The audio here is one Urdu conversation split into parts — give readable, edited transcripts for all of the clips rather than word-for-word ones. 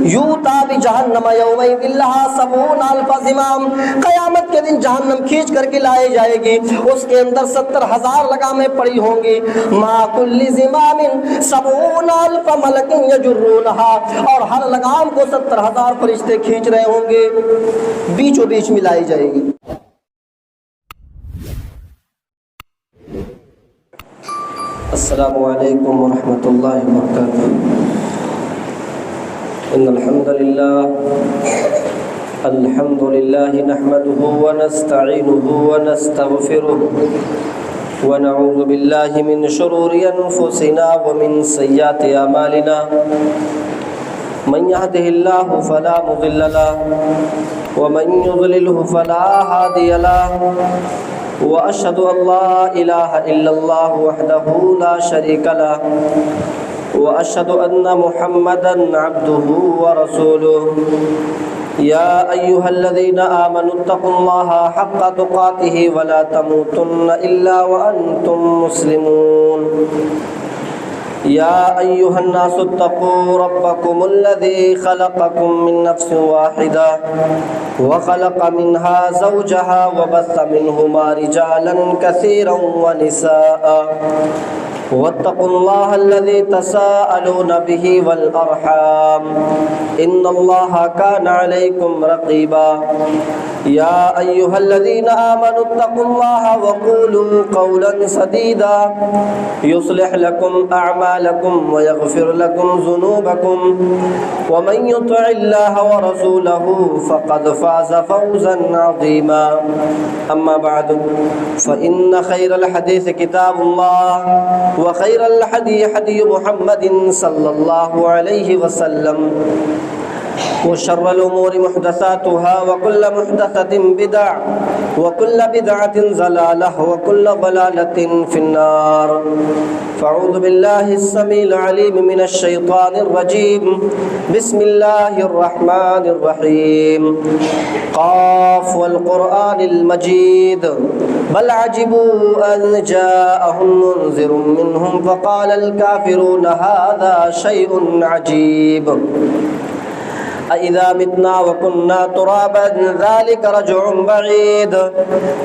یوتا بجہنم یومئذ لہا 70,000 زمام، قیامت کے دن جہنم کھینچ کر کے لائے جائے گی، اس کے اندر 70,000 لگامیں پڑی ہوں گی، ما کل زمام 70,000 ملک یجرونہا، اور ہر لگام کو 70,000 فرشتے کھینچ رہے ہوں گے، بیچوں بیچ ملائی جائے گی۔ السلام علیکم ورحمۃ اللہ وبرکاتہ۔ ان الحمد للہ نحمده ونستعینه ونستغفره ونعوذ باللہ من شرور انفسنا ومن سیئات اعمالنا، من يهده الله فلا مضل له ومن يضلله فلا هادي له، وأشهد أن لا إله إلا الله وحده لا شريك له، وأشهد أن محمدا عبده ورسوله، يا أيها الذين آمنوا اتقوا الله حق تقاته ولا تموتن إلا وأنتم مسلمون، يا أيها الناس اتقوا ربكم الذي خلقكم من نفس واحدة وخلق منها زوجها وبث منهما رجالا كثيرا ونساء، واتقوا الله الذي تساءلون به والأرحام إن الله كان عليكم رقيبا، يا أيها الذين آمنوا اتقوا الله وقولوا قولا سديدا يصلح لكم أعمالكم ويغفر لكم ذنوبكم، ومن يطع الله ورسوله فقد فاز فوزا عظيما، أما بعد فإن خير الحديث كتاب الله، وخير الحدي حدي محمد صلى الله عليه وسلم، وشر الأمور محدثاتها وكل محدثة بدع وكل بدعة ضلالة وكل ضلالة في النار، فأعوذ بالله السميع العليم من الشيطان الرجيم، بسم الله الرحمن الرحيم، قاف والقرآن المجيد، بل عجبوا أن جاءهم منذر منهم فقال الكافرون هذا شيء عجيب، أَإِذَا مِتْنَا وَكُنَّا تُرَابًا ذَلِكَ رَجْعٌ بَعِيدٌ،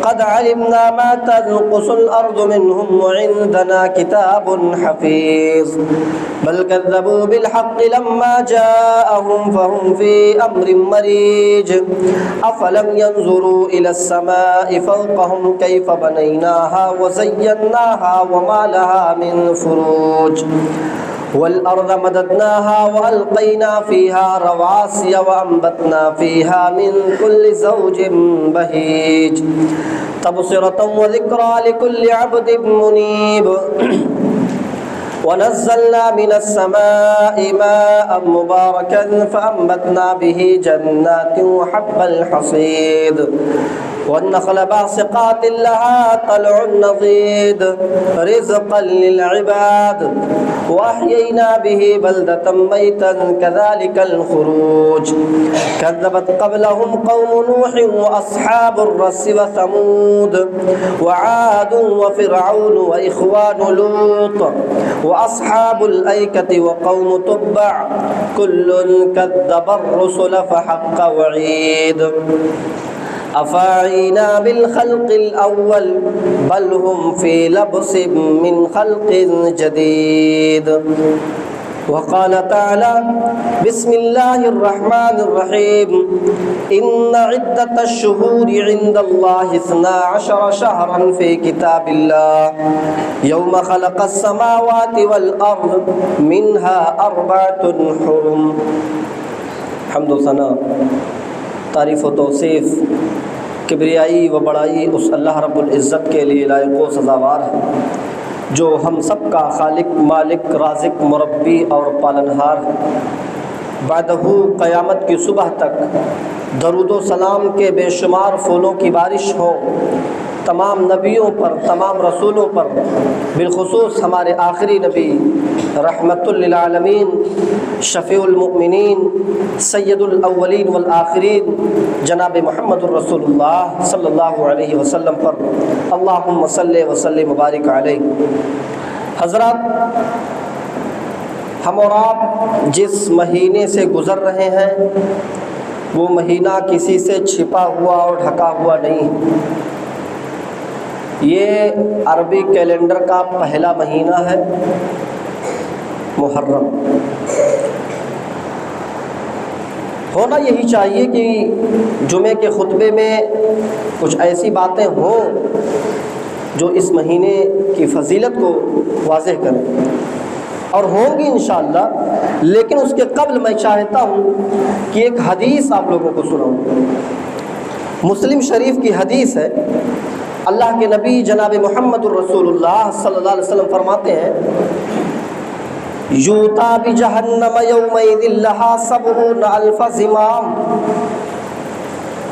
قَدْ عَلِمْنَا مَا تَنقُصُ الْأَرْضُ مِنْهُمْ وَعِندَنَا كِتَابٌ حَفِيظٌ، بَلْ كَذَّبُوا بِالْحَقِّ لَمَّا جَاءَهُمْ فَهُمْ فِي أَمْرٍ مَّرِيجٍ، أَفَلَمْ يَنظُرُوا إِلَى السَّمَاءِ فَوْقَهُمْ كَيْفَ بَنَيْنَاهَا وَزَيَّنَّاهَا وَمَا لَهَا مِن فُرُوجٍ، والأرض مددناها وألقينا فيها رواسي وأنبتنا فيها من كل زوج بهيج، تبصرة وذكرى لكل عبد منيب، ونزلنا من السماء ماء مباركا فأنبتنا به جنات وحب الحصيد، والنخل باسقات لها طلع نضيد، رزقا للعباد، وأحيينا به بلدة ميتا كذلك الخروج، كذبت قبلهم قوم نوح وأصحاب الرس وثمود وعاد وفرعون وإخوان لوط وأصحاب الأيكة وقوم تبع، كل كذب الرسل فحق وعيد، أفاعينا بالخلق الأول بل هم في لبس من خلق جديد، وقال تعالى بسم الله الرحمن الرحيم، إن عدة الشهور عند الله 12 شهرا في كتاب الله يوم خلق السماوات والأرض منها 4 حرم۔ حمد و ثنا، تعریف و توصیف، کبریائی و بڑائی اس اللہ رب العزت کے لیے لائق و سزاوار ہے جو ہم سب کا خالق، مالک، رازق، مربی اور پالنہار ہے۔ بعدہ قیامت کی صبح تک درود و سلام کے بے شمار پھولوں کی بارش ہو تمام نبیوں پر، تمام رسولوں پر، بالخصوص ہمارے آخری نبی رحمت للعالمین، شفیع المؤمنین، سید الاولین والآخرین جناب محمد الرسول اللہ صلی اللہ علیہ وسلم پر اللہم صلی وسلم وبارک علیہ۔ حضرات، ہم اور آپ جس مہینے سے گزر رہے ہیں وہ مہینہ کسی سے چھپا ہوا اور ڈھکا ہوا نہیں. یہ عربی کیلنڈر کا پہلا مہینہ ہے محرم. ہونا یہی چاہیے کہ جمعے کے خطبے میں کچھ ایسی باتیں ہوں جو اس مہینے کی فضیلت کو واضح کریں، اور ہوں گی انشاءاللہ. لیکن اس کے قبل میں چاہتا ہوں کہ ایک حدیث آپ لوگوں کو سناؤں. مسلم شریف کی حدیث ہے. اللہ کے نبی جناب محمد الرسول اللہ صلی اللہ علیہ وسلم فرماتے ہیں یوتا بجہنم یومئذ لہا 70,000 زمام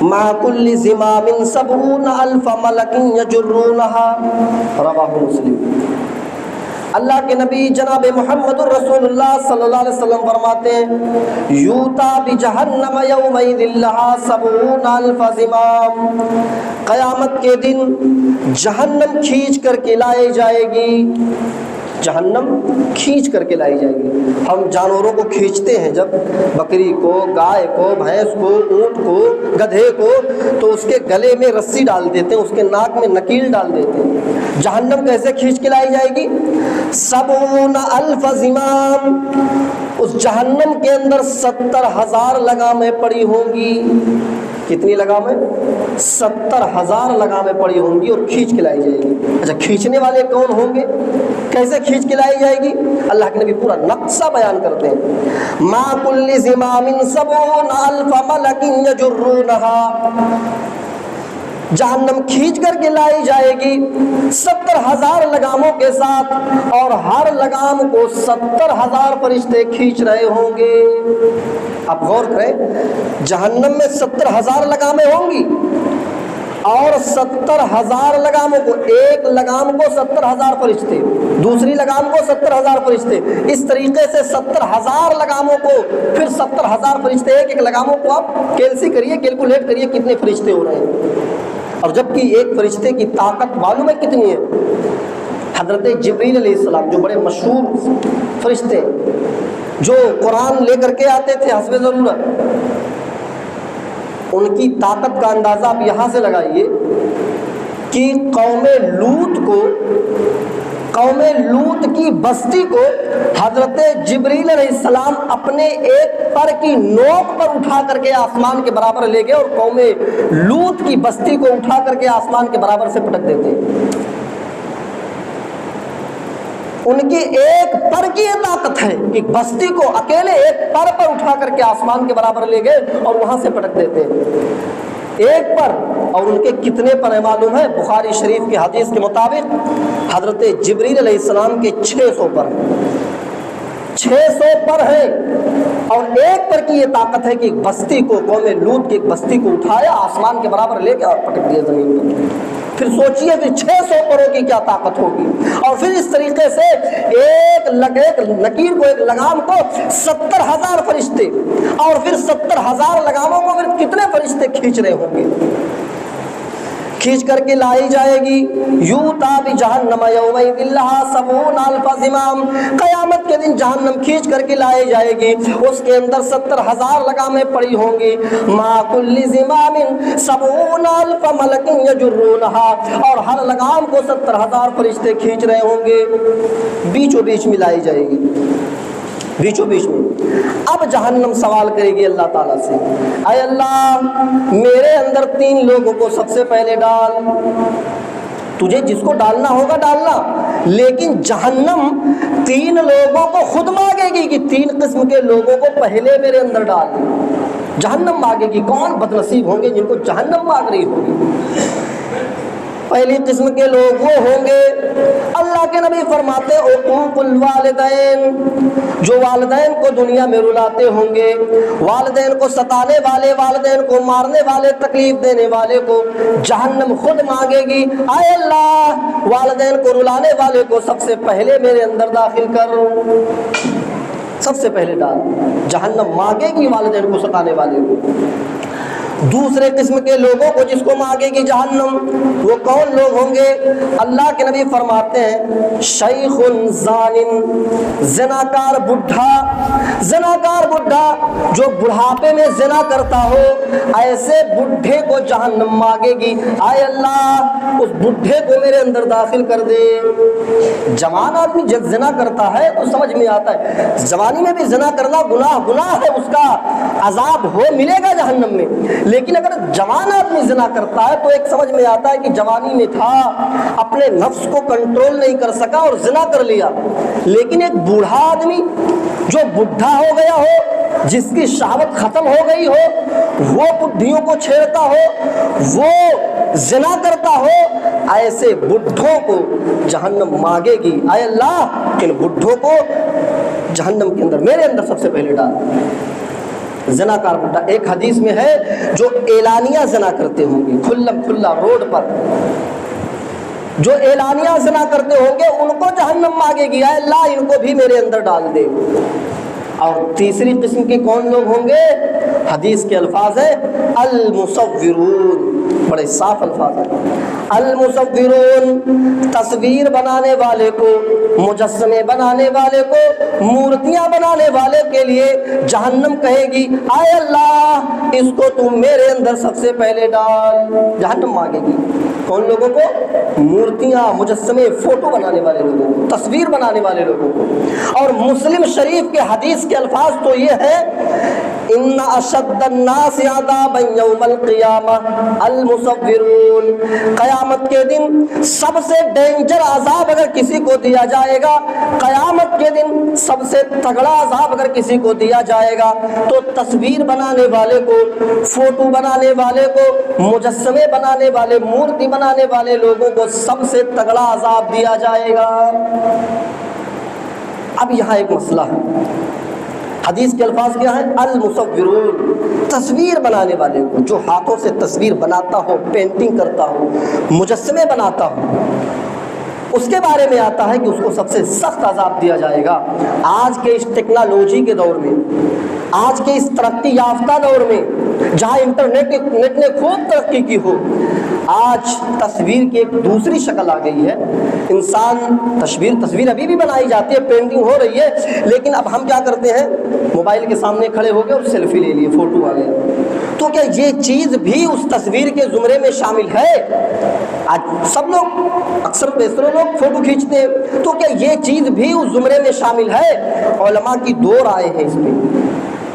مع کل زمام 70,000 ملک یجرونها، رواہ مسلم. اللہ کے نبی جناب محمد الرسول اللہ صلی اللہ علیہ وسلم فرماتے ہیں یوتا بجہنم یومئذ لہا 70,000 زمام، قیامت کے دن جہنم کھینچ کر کے لائی جائے گی. جہنم کھینچ کر کے لائی جائے گی. ہم جانوروں کو کھینچتے ہیں، جب بکری کو، گائے کو، بھینس کو، اونٹ کو، گدھے کو، تو اس کے گلے میں رسی ڈال دیتے ہیں، اس کے ناک میں نکیل ڈال دیتے ہیں. جہنم کیسے کھینچ کے لائی جائے گی؟ 70,000 زمام. اس جہنم کے اندر 70,000 لگامیں پڑی ہوں گی. کتنی لگامیں؟ 70,000 لگامیں پڑی ہوں گی اور کھینچ کے لائی جائے گی. اچھا، کھینچنے والے کون ہوں گے؟ کیسے کھینچ کے لائی جائے گی؟ اللہ کے نبی پورا نقشہ بیان کرتے ہیں. ما کل زمام 70,000 ملک یجرونها، جہنم کھینچ کر کے لائی جائے گی 70,000 لگاموں کے ساتھ، اور ہر لگام کو 70,000 فرشتے کھینچ رہے ہوں گے. آپ غور کریں، جہنم میں 70,000 لگامیں ہوں گی، اور 70,000 لگاموں کو، ایک لگام کو 70,000 فرشتے، دوسری لگام کو 70,000 فرشتے، اس طریقے سے 70,000 لگاموں کو پھر 70,000 فرشتے. ایک ایک لگاموں کو آپ کیلسی کریے، کیلکولیٹ کریے کتنے فرشتے ہو رہے ہیں. اور جبکہ ایک فرشتے کی طاقت معلوم ہے کتنی ہے؟ حضرت جبریل علیہ السلام جو بڑے مشہور فرشتے جو قرآن لے کر کے آتے تھے حسب ضرورت، ان کی طاقت کا اندازہ آپ یہاں سے لگائیے کہ قوم لوط کی بستی کو حضرت جبریل علیہ السلام اپنے ایک پر کی نوک پر اٹھا کر کے آسمان کے برابر لے گئے، اور قوم لوط کی بستی کو اٹھا کر کے آسمان کے برابر سے پٹک دیتے. ان کی ایک پر کی یہ طاقت ہے کہ بستی کو اکیلے ایک پر اٹھا کر کے آسمان کے برابر لے گئے اور وہاں سے پٹک دیتے. ایک پر. اور ان کے کتنے پر معلوم ہے؟ بخاری شریف کی حدیث کے مطابق حضرت جبریل علیہ السلام کے 600 پر، 600 پر ہے. اور ایک پر کی یہ طاقت ہے کہ ایک بستی کو، قوم لوط کی ایک بستی کو اٹھایا، آسمان کے برابر لے کے اور پٹک دیا زمین پر. پھر سوچئے پھر 600 پروں کی کیا طاقت ہوگی. اور پھر اس طریقے سے ایک نکیر کو، ایک لگام کو 70,000 فرشتے، اور پھر 70,000 لگاموں کو پھر کتنے فرشتے کھینچ رہے ہوں گے. کھینچ کر کے لائی جائے گی. یوتا بجہنم یومئذ لہا 70,000 زمام، قیامت کے دن جہنم کھینچ کر کے لائی جائے گی. اس کے اندر 70,000 لگامیں پڑی ہوں گی. ما کل زمام 70,000 ملک یجرونها، اور ہر لگام کو 70,000 فرشتے کھینچ رہے ہوں گے. بیچوں بیچ میں لائی جائے گی، بیچوں بیچ میں. اب جہنم سوال کرے گی اللہ تعالیٰ سے، اے اللہ میرے اندر 3 لوگوں کو سب سے پہلے ڈال. تجھے جس کو ڈالنا ہوگا ڈالنا، لیکن جہنم 3 لوگوں کو خود مانگے گی کہ 3 قسم کے لوگوں کو پہلے میرے اندر ڈال. جہنم مانگے گی. کون بد نصیب ہوں گے جن کو جہنم مانگ رہی ہوگی؟ پہلی قسم کے لوگ وہ ہوں گے، اللہ کے نبی فرماتے عقوق الوالدین، جو والدین کو دنیا میں رلاتے ہوں گے، والدین کو ستانے والے، والدین کو مارنے والے، تکلیف دینے والے کو جہنم خود مانگے گی، اے اللہ والدین کو رلانے والے کو سب سے پہلے میرے اندر داخل کر، سب سے پہلے ڈال. جہنم مانگے گی والدین کو ستانے والے کو. دوسرے قسم کے لوگوں کو جس کو مانگے گی جہنم، وہ کون لوگ ہوں گے؟ اللہ کے نبی فرماتے ہیں شیخ زانن، زناکار بڈھا جو بڑھاپے میں زنا کرتا ہو، ایسے بڈھے کو جہنم مانگے گی، آئے اللہ اس بڈھے کو میرے اندر داخل کر دے۔ جوان آدمی جب زنا کرتا ہے تو سمجھ میں آتا ہے جوانی میں بھی زنا کرنا گناہ ہے، اس کا عذاب ملے گا جہنم میں، لیکن اگر جوان آدمی زنا کرتا ہے تو ایک سمجھ میں آتا ہے کہ جوانی میں تھا، اپنے نفس کو کنٹرول نہیں کر سکا اور زنا کر لیا۔ لیکن ایک بوڑھا آدمی جو بڈھا ہو گیا ہو، جس کی شہوت ختم ہو گئی ہو، وہ بڈھیوں کو چھیڑتا ہو، وہ زنا کرتا ہو، ایسے بڈھوں کو جہنم مانگے گی، اے اللہ ان بڈھوں کو جہنم کے اندر میرے اندر سب سے پہلے ڈال۔ زنا کار بڈھا، ایک حدیث میں ہے جو اعلانیہ زنا کرتے ہوں گے، کھلا روڈ پر جو اعلانیہ زنا کرتے ہوں گے ان کو جہنم مانگے گی، اے اللہ ان کو بھی میرے اندر ڈال دے۔ اور تیسری قسم کے کون لوگ ہوں گے؟ حدیث کے الفاظ ہیں المصورون، بڑے صاف الفاظ ہیں، المصورون، تصویر بنانے والے کو، مجسمے بنانے والے کو، مورتیاں بنانے والے کے لیے جہنم کہے گی اے اللہ اس کو تم میرے اندر سب سے پہلے ڈال۔ جہنم مانگے گی کون لوگوں کو؟ مورتیاں، مجسمے، فوٹو بنانے والے لوگوں کو، تصویر بنانے والے لوگوں کو۔ اور مسلم شریف کے حدیث کے الفاظ تو یہ ہے ان اشد الناس عذابا یوم القیامہ المصورون، قیامت کے دن سب سے ڈینجر عذاب اگر کسی کو دیا جائے گا، قیامت کے دن سب سے تگڑا عذاب اگر کسی کو دیا جائے گا تو تصویر بنانے والے کو، فوٹو بنانے والے کو، مجسمے بنانے والے، مورتی بنانے والے لوگوں کو سب سے تگڑا عذاب دیا جائے گا۔ اب یہاں ایک مسئلہ ہے، حدیث کے الفاظ کیا ہیں؟ المصورون، تصویر بنانے والے کو، جو ہاتھوں سے تصویر بناتا ہو، پینٹنگ کرتا ہو، مجسمے بناتا ہو، اس کے بارے میں آتا ہے کہ اس کو سب سے سخت عذاب دیا جائے گا۔ آج کے اس ٹیکنالوجی کے دور میں، آج کے اس ترقی یافتہ دور میں جہاں انٹرنیٹ نے خوب ترقی کی ہو، آج تصویر کی ایک دوسری شکل آ گئی ہے۔ انسان تصویر ابھی بھی بنائی جاتی ہے، پینٹنگ ہو رہی ہے، لیکن اب ہم کیا کرتے ہیں؟ موبائل کے سامنے کھڑے ہو گئے اور سیلفی لے لیے، فوٹو آ گیا۔ تو کیا یہ چیز بھی اس تصویر کے زمرے میں شامل ہے؟ آج سب لوگ، اکثر بیشتر لوگ فوٹو کھینچتے ہیں، تو کیا یہ چیز بھی اس زمرے میں شامل ہے؟ علماء کی دو رائے ہیں اس پہ،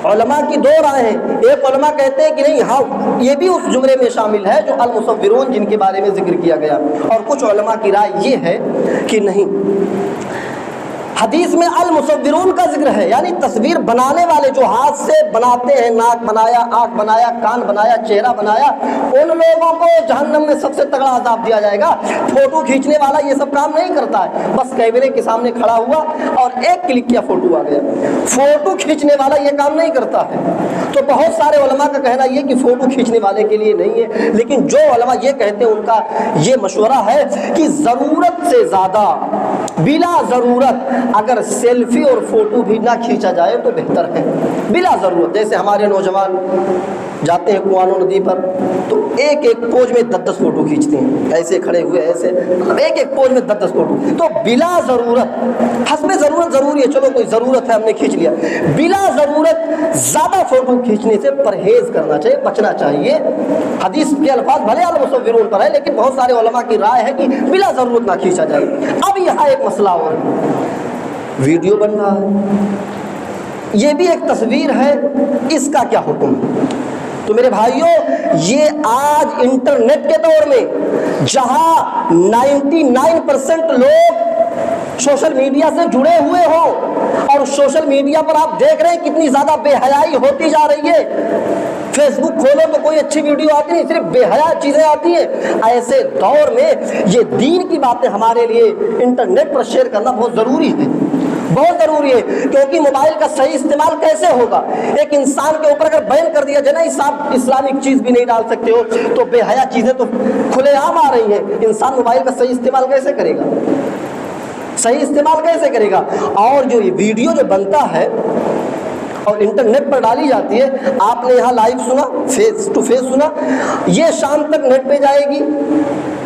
علماء کی دو رائے ہیں۔ ایک علماء کہتے ہیں کہ نہیں، ہاں یہ بھی اس زمرے میں شامل ہے جو المصورون جن کے بارے میں ذکر کیا گیا، اور کچھ علماء کی رائے یہ ہے کہ نہیں، حدیث میں المصورون کا ذکر ہے، یعنی تصویر بنانے والے جو ہاتھ سے بناتے ہیں، ناک بنایا، آنکھ بنایا، کان بنایا، چہرہ بنایا، ان لوگوں کو جہنم میں سب سے تگڑا عذاب دیا جائے گا۔ فوٹو کھینچنے والا یہ سب کام نہیں کرتا ہے، بس کیمرے کے سامنے کھڑا ہوا اور ایک کلک کیا، فوٹو آ گیا۔ فوٹو کھینچنے والا یہ کام نہیں کرتا ہے۔ تو بہت سارے علماء کا کہنا یہ کہ فوٹو کھینچنے والے کے لیے نہیں ہے، لیکن جو علماء یہ کہتے ہیں ان کا یہ مشورہ ہے کہ ضرورت سے زیادہ، بلا ضرورت اگر سیلفی اور فوٹو بھی نہ کھینچا جائے تو بہتر ہے، بلا ضرورت۔ جیسے ہمارے نوجوان جاتے ہیں کوانو ندی پر تو ایک پوز میں 10 فوٹو کھینچتے ہیں، ایسے کھڑے ہوئے، ایسے ایک پوز میں 10 فوٹو۔ تو بلا ضرورت، حسب ضرورت ضروری ہے، چلو کوئی ضرورت ہے ہم نے کھینچ لیا، بلا ضرورت زیادہ فوٹو کھینچنے سے پرہیز کرنا چاہیے، بچنا چاہیے۔ حدیث کے الفاظ بھلے المصورون پر ہے، لیکن بہت سارے علماء کی رائے ہے کہ بلا ضرورت نہ کھینچا جائے۔ اب یہاں ایک مسئلہ اور ہے، ویڈیو بن رہا ہے، یہ بھی ایک تصویر ہے، اس کا کیا حکم ہے؟ تو میرے بھائیوں، یہ آج انٹرنیٹ کے دور میں جہاں 99% لوگ سوشل میڈیا سے جڑے ہوئے ہوں، اور سوشل میڈیا پر آپ دیکھ رہے ہیں کتنی زیادہ بے حیائی ہوتی جا رہی ہے۔ فیس بک کھولو تو کوئی اچھی ویڈیو آتی نہیں، صرف بے حیا چیزیں آتی ہیں۔ ایسے دور میں یہ دین کی باتیں ہمارے لیے انٹرنیٹ پر شیئر کرنا بہت ضروری ہے، بہت ضروری ہے، کیونکہ موبائل کا صحیح استعمال کیسے ہوگا؟ ایک انسان کے اوپر اگر بین کر دیا جائے نا، آپ اسلامک چیز بھی نہیں ڈال سکتے ہو، تو بے حیا چیزیں تو کھلے عام آ رہی ہیں، انسان موبائل کا صحیح استعمال کیسے کرے گا؟ صحیح استعمال کیسے کرے گا؟ اور جو یہ ویڈیو جو بنتا ہے اور انٹرنیٹ پر ڈالی جاتی ہے. آپ نے یہاں لائیو سنا, فیس ٹو فیس سنا, یہ شام تک نیٹ پہ جائے گی.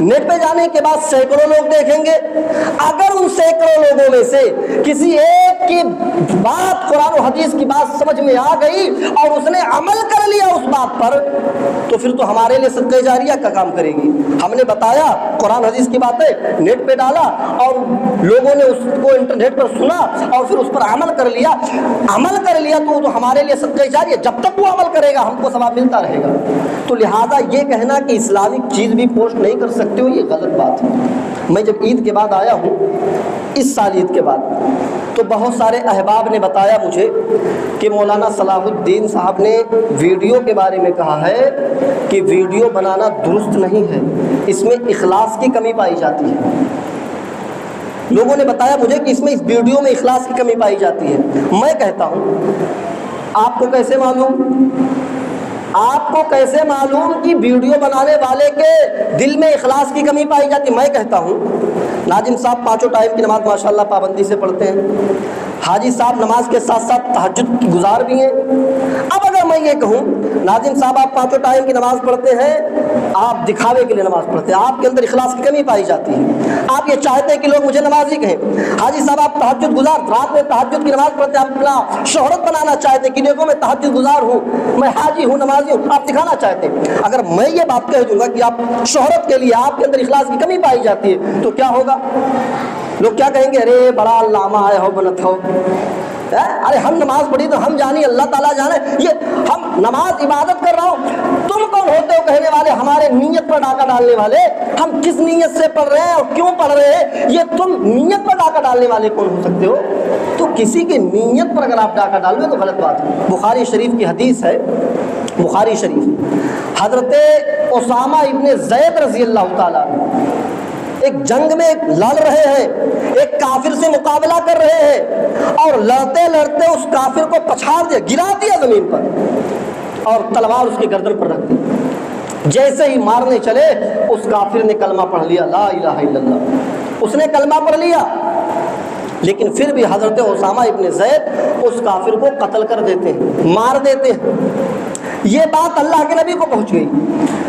نیٹ پہ جانے کے بعد سینکڑوں لوگ دیکھیں گے. اگر ان سینکڑوں لوگوں میں سے کسی ایک کی بات, قرآن و حدیث کی بات سمجھ میں آ گئی اور اس نے عمل کر لیا اس بات پر, تو پھر تو ہمارے لیے صدقہ جاریہ کا کام کرے گی. ہم نے بتایا قرآن حدیث کی باتیں, نیٹ پہ ڈالا اور لوگوں نے اس کو انٹرنیٹ پر سنا اور پھر اس پر عمل کر لیا تو ہمارے لیے صدقہ جاریہ. جب تک وہ عمل کرے گا ہم کو ثواب ملتا رہے گا. تو لہٰذا یہ کہنا کہ اسلامک چیز بھی پوسٹ نہیں کر سکتے ہو, یہ غلط بات ہے. میں جب عید کے بعد آیا ہوں, اس سال عید کے بعد, تو بہت سارے احباب نے بتایا مجھے کہ مولانا صلاح الدین صاحب نے ویڈیو کے بارے میں کہا ہے کہ ویڈیو بنانا درست نہیں ہے, اس میں اخلاص کی کمی پائی جاتی ہے. لوگوں نے بتایا مجھے کہ اس ویڈیو میں اخلاص کی کمی پائی جاتی ہے. میں کہتا ہوں آپ کو کیسے معلوم کہ ویڈیو بنانے والے کے دل میں اخلاص کی کمی پائی جاتی؟ میں کہتا ہوں ناظم صاحب 5 ٹائم کی نماز ماشاءاللہ پابندی سے پڑھتے ہیں. حاجی صاحب نماز کے ساتھ ساتھ تہجد کی گزار بھی ہیں. اب اگر میں یہ کہوں ناظم صاحب آپ 5 ٹائم کی نماز پڑھتے ہیں, آپ دکھاوے کے لیے نماز پڑھتے ہیں, آپ کے اندر اخلاص کی کمی پائی جاتی ہے. آپ یہ چاہتے ہیں کہ لوگ مجھے نمازی کہیں. حاجی صاحب آپ تہجد گزار, رات میں تہجد کی نماز پڑھتے ہیں, آپ اپنا شہرت بنانا چاہتے ہیں کہ دیکھو میں تہجد گزار ہوں, میں حاجی ہوں, نمازی ہوں, آپ دکھانا چاہتے ہیں. اگر میں یہ بات کہہ دوں گا کہ آپ شہرت کے لیے آپ کے اندر اخلاص کی کمی پائی جاتی ہے, تو کیا ہوگا؟ لوگ کیا کہیں گے؟ ارے بڑا علامہ آئے ہو بنت ہو, ارے ہم نماز پڑھی تو ہم جانی, اللہ تعالیٰ جانے, یہ ہم نماز عبادت کر رہا ہوں, تم کون ہوتے ہو کہنے والے, ہمارے نیت پر ڈاکہ ڈالنے والے. ہم کس نیت سے پڑھ رہے ہیں اور کیوں پڑھ رہے ہیں, یہ تم نیت پر ڈاکہ ڈالنے والے کون ہو سکتے ہو؟ تو کسی کی نیت پر اگر آپ ڈاکہ ڈال لیں تو غلط بات ہے. بخاری شریف کی حدیث ہے, بخاری شریف, حضرت اسامہ ابن زید رضی اللہ تعالیٰ ایک جنگ میں لڑ رہے ہیں, ایک کافر سے مقابلہ کر رہے ہیں, اور لڑتے لڑتے اس کافر کو پچھاڑ دیا, گرا دیا زمین پر, اور تلوار اس کی گردن پر رکھ دی. جیسے ہی مارنے چلے اس کافر نے کلمہ پڑھ لیا, لا الہ الا اللہ, اس نے کلمہ پڑھ لیا. لیکن پھر بھی حضرت اسامہ ابن زید اس کافر کو قتل کر دیتے ہیں, مار دیتے ہیں. یہ بات اللہ کے نبی کو پہنچ گئی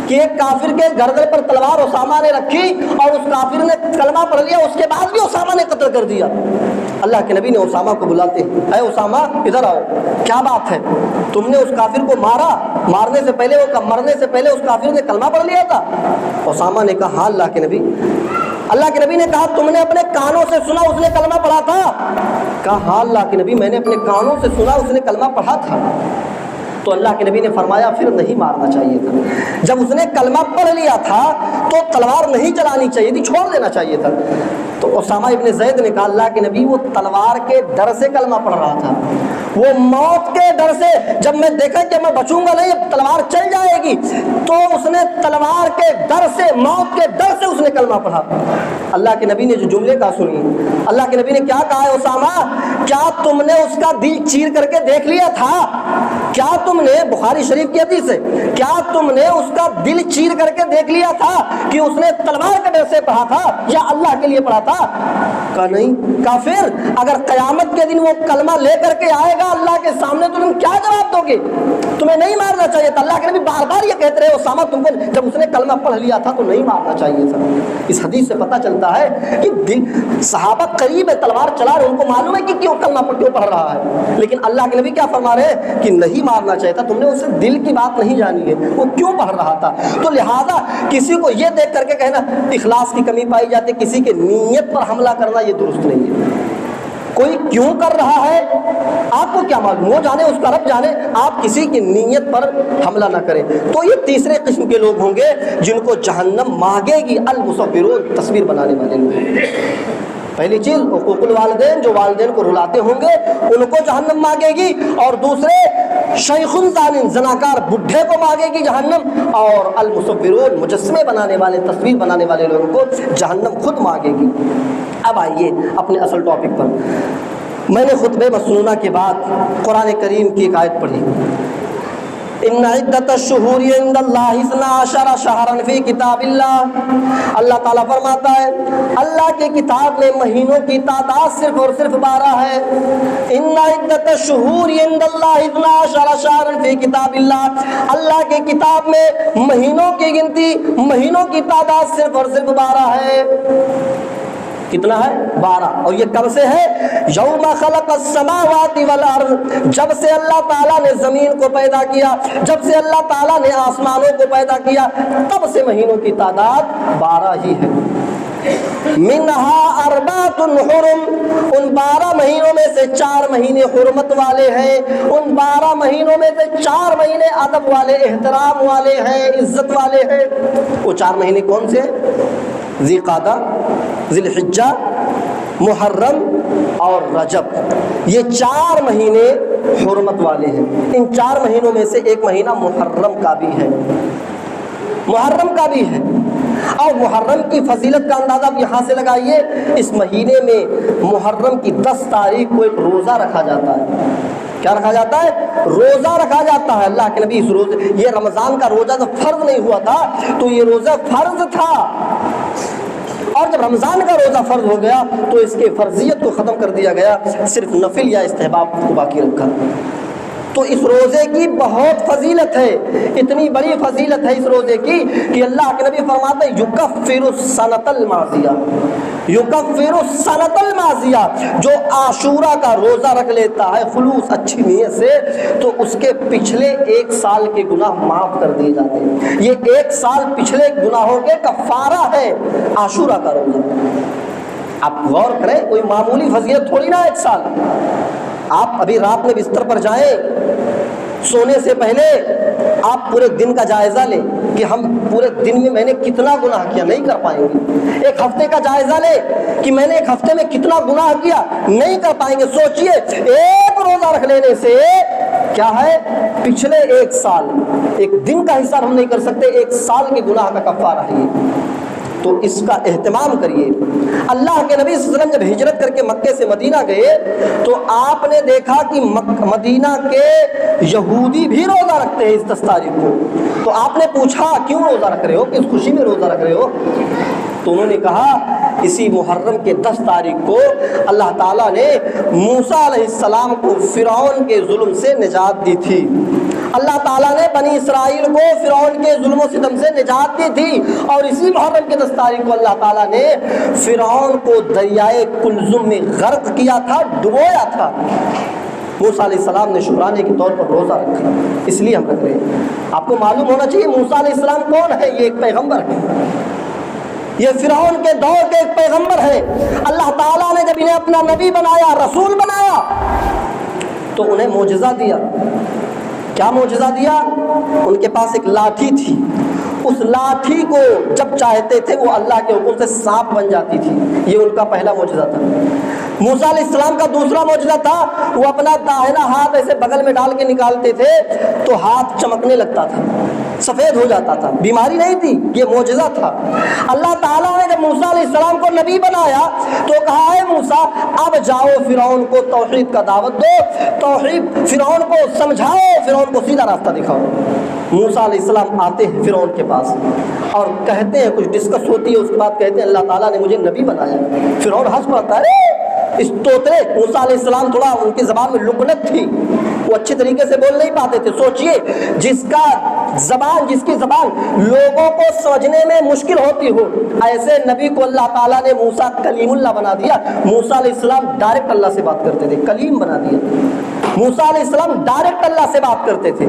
کہ ایک کافر کے گردن پر تلوار اسامہ نے رکھی اور اس کافر نے کلمہ پڑھ لیا, اس کے بعد بھی اسامہ نے قتل کر دیا. اللہ کے نبی نے اسامہ کو بلاتے ہیں, اے اسامہ ادھر آؤ, کیا بات ہے, تم نے اس کافر کو مارا, مرنے سے پہلے اس کافر نے کلمہ پڑھ لیا تھا؟ اسامہ نے کہا ہاں اللہ کے نبی. اللہ کے نبی نے کہا تم نے اپنے کانوں سے سنا اس نے کلمہ پڑھا تھا؟ کہا ہاں اللہ کے نبی, میں نے اپنے کانوں سے سنا اس نے کلمہ پڑھا تھا. تو اللہ کے نبی نے فرمایا پھر نہیں مارنا چاہیے تھا. جب اس نے کلمہ پڑھ لیا تھا تو تلوار نہیں چلانی چاہیے تھی, چھوڑ دینا چاہیے تھا. تو اسامہ ابن زید نے کہا اللہ کے نبی وہ تلوار کے ڈر سے کلمہ پڑھ رہا تھا, وہ موت کے ڈر سے, جب میں دیکھا کہ میں بچوں گا نہیں, تلوار چل جائے گی, تو اس نے تلوار کے ڈر سے, موت کے ڈر سے اس نے کلمہ پڑھا. اللہ کے نبی نے جو جملے کا سنی, اللہ کے نبی نے کیا کہا ہے اسامہ, کیا تم نے اس کا دل چیر کر کے دیکھ لیا تھا؟ کیا تم نے, بخاری شریف کی حدیث ہے, کیا تم نے اس کا دل چیر کر کے دیکھ لیا تھا کہ اس نے تلوار کے ڈر سے پڑھا تھا یا اللہ کے لیے پڑھا تھا؟ کہا نہیں. کافر اگر قیامت کے دن وہ کلمہ لے کر کے آئے گا اللہ کے سامنے تو تم کیا جواب دو گے؟ تمہیں نہیں مارنا چاہیے تھا. اللہ کے نبی بار بار یہ کہتے رہے اسامہ تم کو, جب اس نے کلمہ پڑھ لیا تھا تو نہیں مارنا چاہیے تھا. اس حدیث سے پتہ چلتا ہے کہ دل صحابہ قریب ہے, تلوار چلا رہے, ان کو معلوم ہے کہ کیوں کلمہ پڑھ رہا ہے, لیکن اللہ کے نبی کیا فرما رہے ہیں کہ نہیں مارنا چاہیے تھا, تم نے اسے دل کی بات نہیں جانی ہے, وہ کیوں پڑھ رہا تھا. تو لہذا کسی کو یہ دیکھ کر کے کہنا اخلاص کی کمی پائی جاتی, کسی کے نیت پر حملہ کرنا یہ درست نہیں ہے. کوئی کیوں کر رہا ہے آپ کو کیا معلوم, وہ جانے, اس کا رب جانے, آپ کسی کی نیت پر حملہ نہ کریں. تو یہ تیسرے قسم کے لوگ ہوں گے جن کو جہنم مانگے گی, المصورون, تصویر بنانے والے لوگ. پہلی چیز حقوق الوالدین, جو والدین کو رلاتے ہوں گے ان کو جہنم مانگے گی, اور دوسرے شیخ زانن, زناکار بڈھے کو مانگے گی جہنم, اور المصورون, مجسمے بنانے والے, تصویر بنانے والے لوگوں کو جہنم خود مانگے گی. اب آئیے اپنے اصل ٹاپک پر. میں نے خطبہ مسنونہ کے بعد قرآن کریم کی ایک آیت پڑھی, ان عدت الشہور عند اللہ 12 شہرا فی کتاب اللہ، اللہ تعالیٰ فرماتا ہے اللہ کی کتاب میں مہینوں کی تعداد صرف اور صرف 12 ہے۔ ان عدت الشہور عند اللہ 12 شہرا فی کتاب اللہ، اللہ کی کتاب میں مہینوں کی گنتی، مہینوں کی تعداد صرف اور صرف 12 ہے۔ کتنا ہے؟ 12۔ اور یہ کب سے ہے؟ یوم خلق السماوات والارض، جب سے اللہ تعالیٰ نے زمین کو پیدا کیا، جب سے اللہ تعالیٰ نے آسمانوں کو پیدا کیا، تب سے مہینوں کی تعداد 12 ہی ہے۔ منہا اربعۃ حرم، ان 12 مہینوں میں سے 4 مہینے حرمت والے ہیں، ان 12 مہینوں میں سے 4 مہینے ادب والے، احترام والے ہیں، عزت والے ہیں۔ وہ 4 مہینے کون سے ہیں؟ ذی قعدہ، ذی الحجہ، محرم اور رجب، یہ 4 مہینے حرمت والے ہیں۔ ان 4 مہینوں میں سے ایک مہینہ محرم کا بھی ہے، محرم کا بھی ہے۔ اور محرم کی فضیلت کا اندازہ آپ یہاں سے لگائیے، اس مہینے میں محرم کی 10 تاریخ کو ایک روزہ رکھا جاتا ہے۔ کیا رکھا جاتا ہے؟ روزہ رکھا جاتا ہے۔ اللہ کے نبی اس روزے، یہ رمضان کا روزہ جب فرض نہیں ہوا تھا تو یہ روزہ فرض تھا، اور جب رمضان کا روزہ فرض ہو گیا تو اس کے فرضیت کو ختم کر دیا گیا، صرف نفل یا استحباب کو باقی رکھا۔ تو اس روزے کی بہت فضیلت ہے، اتنی بڑی فضیلت ہے اس روزے کی کہ اللہ کے نبی فرماتے ہیں یکفر السنۃ الماضیہ، یکفر السنۃ الماضیہ، جو عاشورہ کا روزہ رکھ لیتا ہے خلوص اچھی نیت سے تو اس کے پچھلے 1 سال کے گناہ معاف کر دیے جاتے ہیں۔ یہ 1 سال پچھلے گناہوں کے کفارہ ہے عاشورہ کا روزہ۔ آپ غور کریں، کوئی معمولی فضیلت تھوڑی نہ 1 سال۔ آپ ابھی رات میں بستر پر جائیں، سونے سے پہلے آپ پورے دن کا جائزہ لیں کہ ہم پورے دن میں میں نے کتنا گناہ کیا، نہیں کر پائیں گے۔ 1 ہفتے کا جائزہ لیں کہ میں نے 1 ہفتے میں کتنا گناہ کیا، نہیں کر پائیں گے۔ سوچئے 1 روزہ رکھ لینے سے کیا ہے، پچھلے 1 سال، 1 دن کا حساب ہم نہیں کر سکتے، 1 سال کے گناہ کا کفارہ ہے یہ۔ تو اس کا اہتمام کریے۔ اللہ کے نبی صلی اللہ علیہ وسلم جب ہجرت کر کے مکے سے مدینہ گئے تو آپ نے دیکھا کہ مدینہ کے یہودی بھی روزہ رکھتے ہیں اس 10 تاریخ کو۔ تو آپ نے پوچھا کیوں روزہ رکھ رہے ہو، کس خوشی میں روزہ رکھ رہے ہو؟ تو انہوں نے کہا اسی محرم کے 10 تاریخ کو اللہ تعالیٰ نے موسیٰ علیہ السلام کو فرعون کے ظلم سے نجات دی تھی۔ اللہ تعالیٰ نے بنی اسرائیل کو فرعون کے ظلم و ستم سے نجات دی تھی، اور اسی محرم کے 10 تاریخ کو اللہ تعالیٰ نے فرعون کو دریائے کلزم میں غرق کیا تھا، ڈبویا تھا۔ موسیٰ علیہ السلام نے شکرانے کے طور پر روزہ رکھا، اس لیے ہم رکھ رہے ہیں۔ آپ کو معلوم ہونا چاہیے موسیٰ علیہ السلام کون ہے، یہ ایک پیغمبر ہے، یہ فرعون کے دور کے ایک پیغمبر ہے۔ اللہ تعالیٰ نے جب انہیں اپنا نبی بنایا، رسول بنایا، تو انہیں معجزہ دیا۔ کیا معجزہ دیا؟ ان کے پاس ایک لاٹھی تھی، اس لاٹھی کو جب چاہتے تھے وہ اللہ کے حکم سے سانپ بن جاتی تھی۔ یہ ان کا پہلا معجزہ تھا۔ موسیٰ علیہ السلام کا دوسرا معجزہ تھا، وہ اپنا داہنا ہاتھ ایسے بغل میں ڈال کے نکالتے تھے تو ہاتھ چمکنے لگتا تھا، سفید ہو جاتا تھا، بیماری نہیں تھی، یہ معجزہ تھا۔ اللہ تعالیٰ نے جب موسیٰ علیہ السلام کو نبی بنایا تو کہا اے موسیٰ اب جاؤ فرعون کو توحید کا دعوت دو، توحید فرعون کو سمجھاؤ، فرعون کو سیدھا راستہ دکھاؤ۔ موسیٰ علیہ السلام آتے ہیں فرعون کے پاس اور کہتے ہیں، کچھ ڈسکس ہوتی ہے، اس کے بعد کہتے ہیں اللہ تعالیٰ نے مجھے نبی بنایا۔ فرعون ہنس پڑتا ہے، اس طوطے، موسیٰ علیہ السلام تھوڑا ان کی زبان میں لکنت تھی، وہ اچھی طریقے سے بول نہیں پاتے تھے۔ سوچئے جس کی زبان لوگوں کو سمجھنے میں مشکل ہوتی ہو، ایسے نبی کو اللہ تعالیٰ نے موسیٰ کلیم اللہ بنا دیا۔ موسیٰ علیہ السلام ڈائریکٹ اللہ سے بات کرتے تھے، کلیم بنا دیا۔ موسیٰ علیہ السلام ڈائریکٹ اللہ سے بات کرتے تھے۔